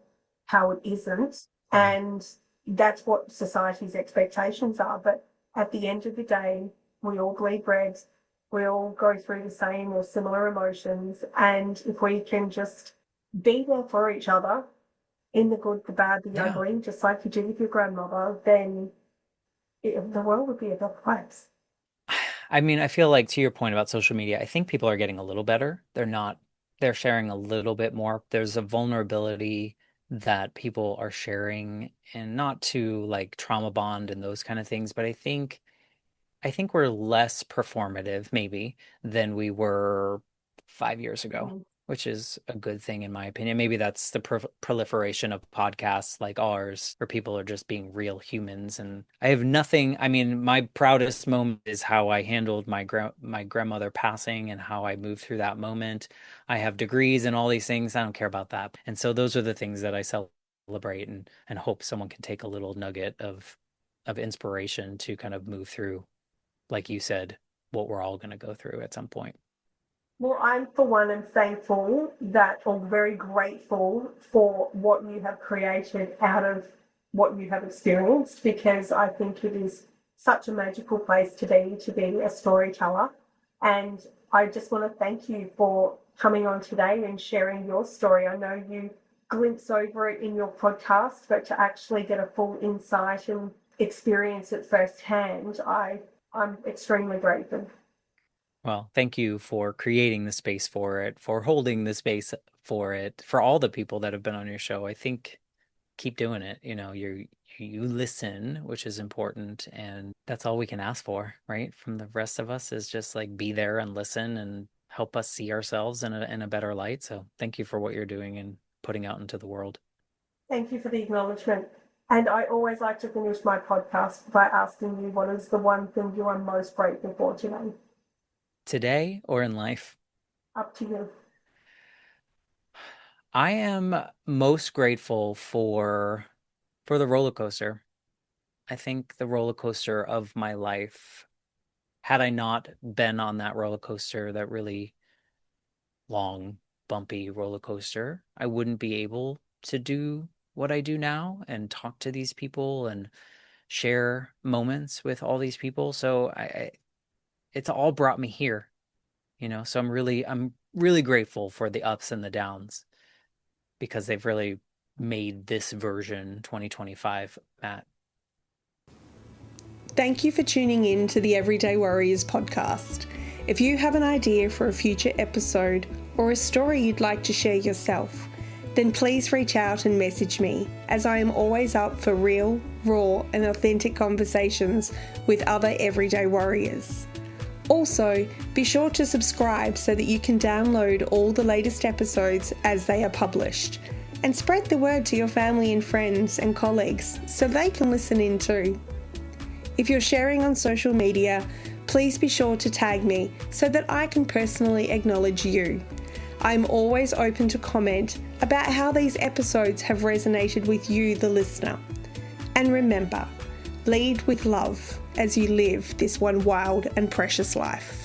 how it isn't. Yeah. And that's what society's expectations are. But at the end of the day, we all bleed red, we all go through the same or similar emotions. And if we can just be there for each other in the good, the bad, the Yeah. ugly, just like you did with your grandmother, then the world would be a better place. I mean, I feel like to your point about social media, I think people are getting a little better. They're sharing a little bit more. There's a vulnerability that people are sharing, and not to like trauma bond and those kind of things, but I think we're less performative maybe than we were 5 years ago, Mm. which is a good thing in my opinion. Maybe that's the proliferation of podcasts like ours, where people are just being real humans. And I have nothing. I mean, my proudest moment is how I handled my grandmother passing and how I moved through that moment. I have degrees and all these things. I don't care about that. And so those are the things that I celebrate and hope someone can take a little nugget of inspiration to kind of move through, like you said, what we're all going to go through at some point. Well, I'm for one am thankful that, or very grateful for what you have created out of what you have experienced, because I think it is such a magical place to be a storyteller. And I just want to thank you for coming on today and sharing your story. I know you glimpse over it in your podcast, but to actually get a full insight and experience it firsthand, I'm extremely grateful. Well, thank you for creating the space for it, for holding the space for it, for all the people that have been on your show. I think keep doing it. You listen, which is important, and that's all we can ask for, right? From the rest of us is just like be there and listen and help us see ourselves in a better light. So thank you for what you're doing and putting out into the world. Thank you for the acknowledgement. And I always like to finish my podcast by asking you, what is the one thing you are most grateful for today? Today or in life, Up to you. I am most grateful for the roller coaster. I think the roller coaster of my life, had I not been on that roller coaster, that really long, bumpy roller coaster, I wouldn't be able to do what I do now and talk to these people and share moments with all these people. So it's all brought me here. So I'm really grateful for the ups and the downs, because they've really made this version 2025, Matt. Thank you for tuning in to the Everyday Warriors podcast. If you have an idea for a future episode or a story you'd like to share yourself, then please reach out and message me, as I am always up for real, raw, and authentic conversations with other everyday warriors. Also, be sure to subscribe so that you can download all the latest episodes as they are published, and spread the word to your family and friends and colleagues so they can listen in too. If you're sharing on social media, please be sure to tag me so that I can personally acknowledge you. I'm always open to comment about how these episodes have resonated with you, the listener. And remember, lead with love as you live this one wild and precious life.